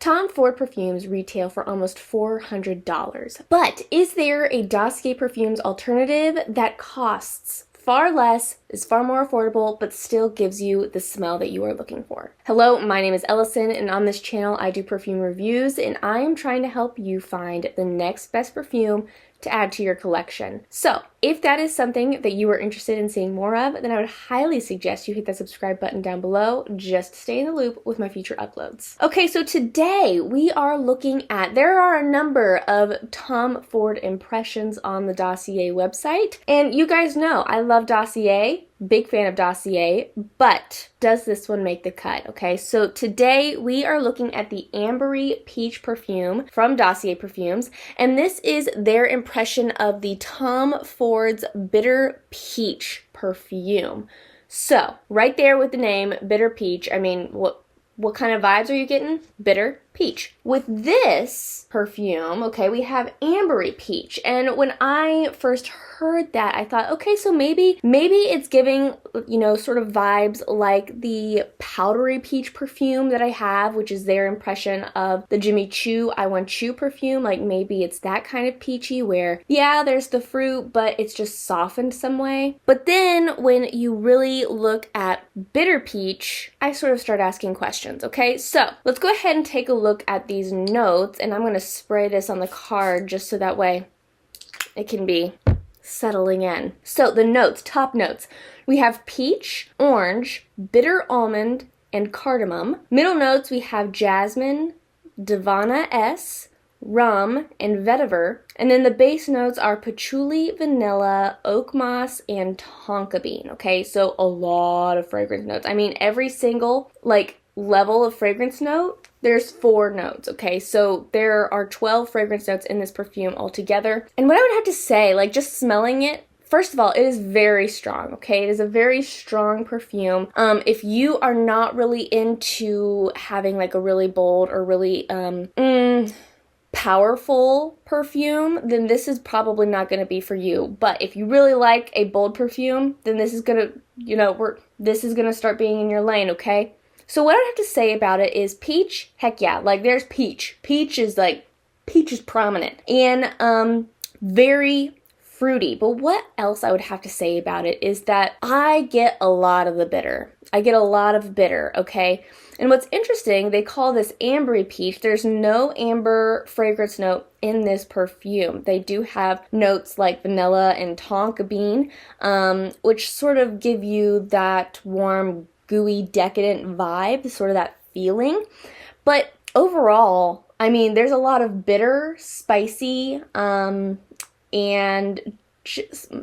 Tom Ford perfumes retail for almost $400. But is there a Dossier Perfumes alternative that costs far less, is far more affordable, but still gives you the smell that you are looking for? Hello, my name is Ellison, and on this channel I do perfume reviews, and I am trying to help you find the next best perfume to add to your collection. So, if that is something that you are interested in seeing more of, then I would highly suggest you hit that subscribe button down below just to stay in the loop with my future uploads. Okay, so today we are looking at, there are a number of Tom Ford impressions on the Dossier website, and you guys know I love Dossier. Big fan of Dossier, but does this one make the cut? Okay, so today we are looking at the Ambery Peach perfume from Dossier Perfumes, and this is their impression of the Tom Ford's Bitter Peach perfume. So, right there with the name, Bitter Peach, I mean, what kind of vibes are you getting? Bitter peach. With this perfume, okay, we have Ambery Peach. And when I first heard that, I thought, okay, so maybe it's giving, you know, sort of vibes like the powdery peach perfume that I have, which is their impression of the Jimmy Choo I Want Choo perfume. Like maybe it's that kind of peachy where, yeah, there's the fruit, but it's just softened some way. But then when you really look at Bitter Peach, I sort of start asking questions, okay? So let's go ahead and take a look at these notes, and I'm going to spray this on the card just so that way it can be settling in. So the notes, top notes, we have peach, orange, bitter almond, and cardamom. Middle notes, we have jasmine, Divana S, rum, and vetiver. And then the base notes are patchouli, vanilla, oak moss, and tonka bean. Okay, so a lot of fragrance notes. I mean, every single level of fragrance note, there's 4 notes, okay? So there are 12 fragrance notes in this perfume altogether. And what I would have to say, just smelling it, first of all, it is very strong, okay? It is a very strong perfume. If you are not really into having a really bold or really powerful perfume, then this is probably not going to be for you. But if you really like a bold perfume, then this is going to, this is going to start being in your lane, okay? So what I have to say about it is peach, heck yeah, there's peach. Peach is prominent and very fruity. But what else I would have to say about it is that I get a lot of the bitter. I get a lot of bitter, okay? And what's interesting, they call this Ambery Peach. There's no amber fragrance note in this perfume. They do have notes like vanilla and tonka bean, which sort of give you that warm, gooey, decadent vibe, sort of that feeling. But overall, I mean, there's a lot of bitter, spicy, and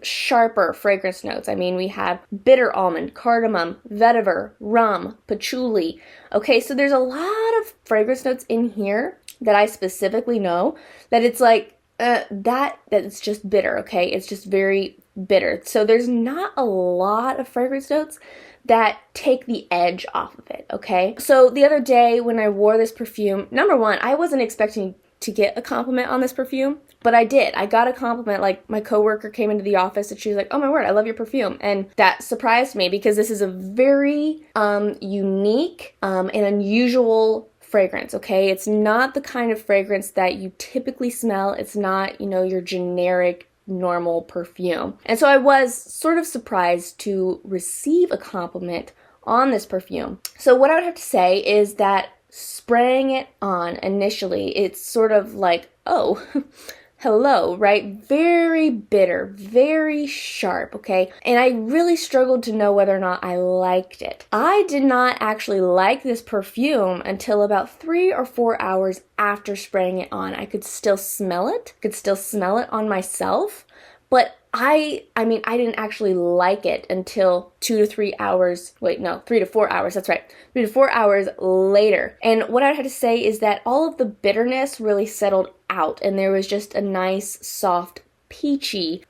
sharper fragrance notes. I mean, we have bitter almond, cardamom, vetiver, rum, patchouli. Okay, so there's a lot of fragrance notes in here that I specifically know that it's that it's just bitter, okay? It's just very bitter. So there's not a lot of fragrance notes that take the edge off of it, okay? So the other day when I wore this perfume, number one, I wasn't expecting to get a compliment on this perfume, but I did. I got a compliment. My coworker came into the office and she was like, oh my word, I love your perfume. And that surprised me because this is a very unique and unusual fragrance, okay? It's not the kind of fragrance that you typically smell. It's not, your generic normal perfume. And so I was sort of surprised to receive a compliment on this perfume. So what I would have to say is that spraying it on initially, it's sort of oh, hello, right? Very bitter, very sharp, okay? And I really struggled to know whether or not I liked it. I did not actually like this perfume until about 3 or 4 hours after spraying it on. I could still smell it, on myself, but I didn't actually like it until 2 to 3 hours, 3 to 4 hours, that's right, 3 to 4 hours later. And what I had to say is that all of the bitterness really settled out, and there was just a nice, soft, peachy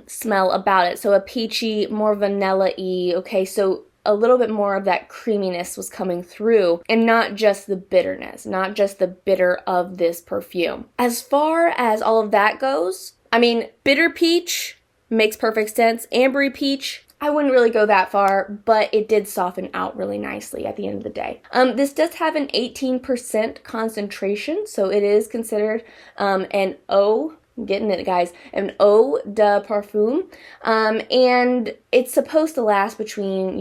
smell about it. So a peachy, more vanilla-y, okay, so a little bit more of that creaminess was coming through, and not just the bitterness, not just the bitter of this perfume. As far as all of that goes, I mean, Bitter Peach makes perfect sense. Ambery Peach, I wouldn't really go that far, but it did soften out really nicely at the end of the day. This does have an 18% concentration, so it is considered an eau. I'm getting it, guys. An eau de parfum. And it's supposed to last between,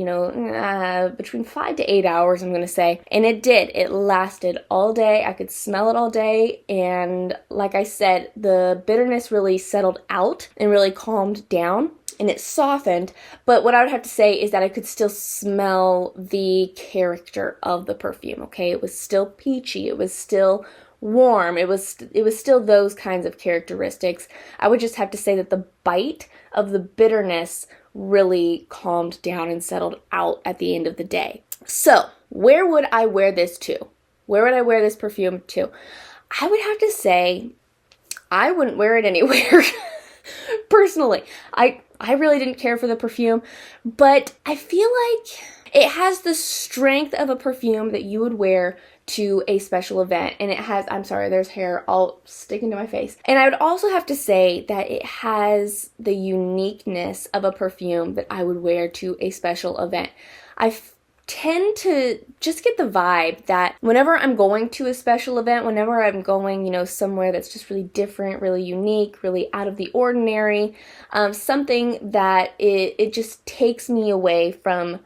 between 5 to 8 hours, I'm going to say. And it did. It lasted all day. I could smell it all day. And like I said, the bitterness really settled out and really calmed down. And it softened, but what I would have to say is that I could still smell the character of the perfume, okay? It was still peachy, it was still warm, it was still those kinds of characteristics. I would just have to say that the bite of the bitterness really calmed down and settled out at the end of the day. So, where would I wear this to? Where would I wear this perfume to? I would have to say I wouldn't wear it anywhere. Personally, I really didn't care for the perfume, but I feel like it has the strength of a perfume that you would wear to a special event, and it has, I'm sorry, there's hair all sticking to my face. And I would also have to say that it has the uniqueness of a perfume that I would wear to a special event. I tend to just get the vibe that whenever I'm going to a special event, whenever I'm going, somewhere that's just really different, really unique, really out of the ordinary, something that it just takes me away from,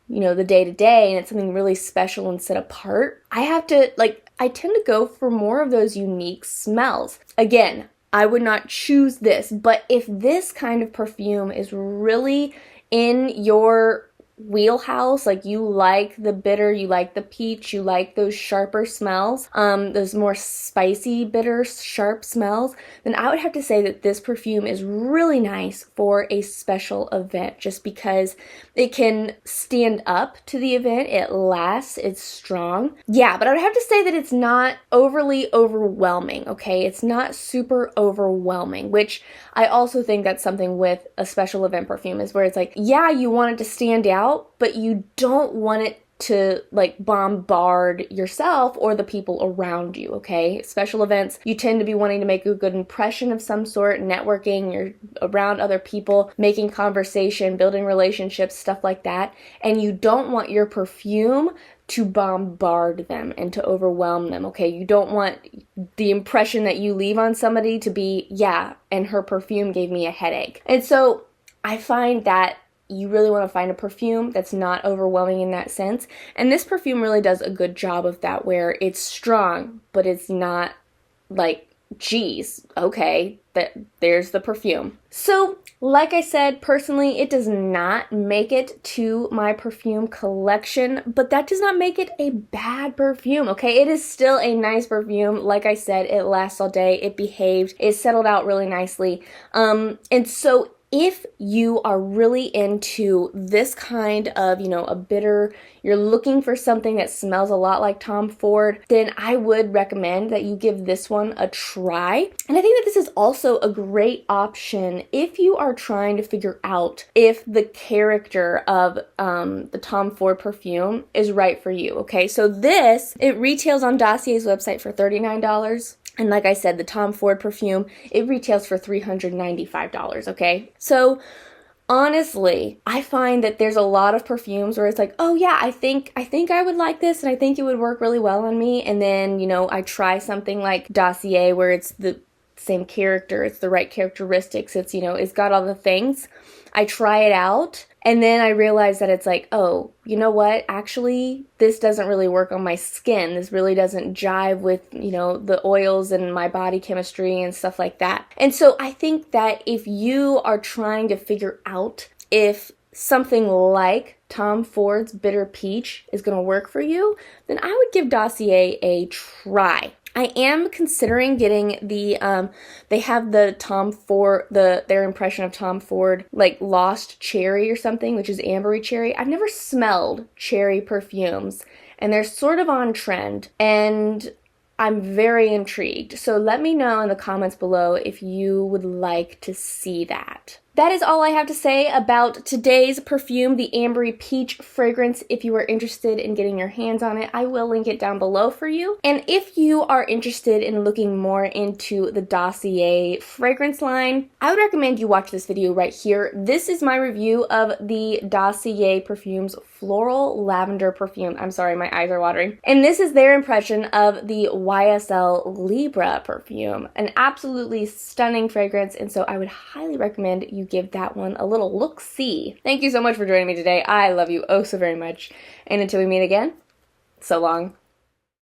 the day-to-day, and it's something really special and set apart, I tend to go for more of those unique smells. Again, I would not choose this, but if this kind of perfume is really in your wheelhouse, like you like the bitter, you like the peach, you like those sharper smells, those more spicy, bitter, sharp smells, then I would have to say that this perfume is really nice for a special event just because it can stand up to the event, it lasts, it's strong. Yeah, but I would have to say that it's not overly overwhelming, okay? It's not super overwhelming, which I also think that's something with a special event perfume is where it's like, yeah, you want it to stand out, but you don't want it to bombard yourself or the people around you, okay? Special events, you tend to be wanting to make a good impression of some sort, networking, you're around other people, making conversation, building relationships, stuff like that, and you don't want your perfume to bombard them and to overwhelm them, okay? You don't want the impression that you leave on somebody to be, yeah, and her perfume gave me a headache. And so I find that you really want to find a perfume that's not overwhelming in that sense. And this perfume really does a good job of that, where it's strong, but it's not like, geez, okay, there's the perfume. So, like I said, personally, it does not make it to my perfume collection, but that does not make it a bad perfume, okay? It is still a nice perfume. Like I said, it lasts all day, it behaved, it settled out really nicely. And so if you are really into this kind of, a bitter, you're looking for something that smells a lot like Tom Ford, then I would recommend that you give this one a try. And I think that this is also a great option if you are trying to figure out if the character of the Tom Ford perfume is right for you, okay? So it retails on Dossier's website for $39. And like I said, the Tom Ford perfume, it retails for $395, okay? So honestly, I find that there's a lot of perfumes where it's like, oh yeah, I think I would like this and I think it would work really well on me. And then, I try something like Dossier where it's the same character, it's the right characteristics, it's, it's got all the things. I try it out, and then I realize that it's like, oh, you know what? Actually, this doesn't really work on my skin. This really doesn't jive with, the oils and my body chemistry and stuff like that. And so I think that if you are trying to figure out if something like Tom Ford's Bitter Peach is going to work for you, then I would give Dossier a try. I am considering getting they have the Tom Ford, their impression of Tom Ford, like Lost Cherry or something, which is Ambery Cherry. I've never smelled cherry perfumes, and they're sort of on trend, and I'm very intrigued. So let me know in the comments below if you would like to see that. That is all I have to say about today's perfume, the Ambery Peach fragrance. If you are interested in getting your hands on it, I will link it down below for you. And if you are interested in looking more into the Dossier fragrance line, I would recommend you watch this video right here. This is my review of the Dossier Perfumes Floral Lavender Perfume. I'm sorry, my eyes are watering. And this is their impression of the YSL Libra perfume. An absolutely stunning fragrance, and so I would highly recommend you give that one a little look-see. Thank you so much for joining me today. I love you oh so very much. And until we meet again, so long.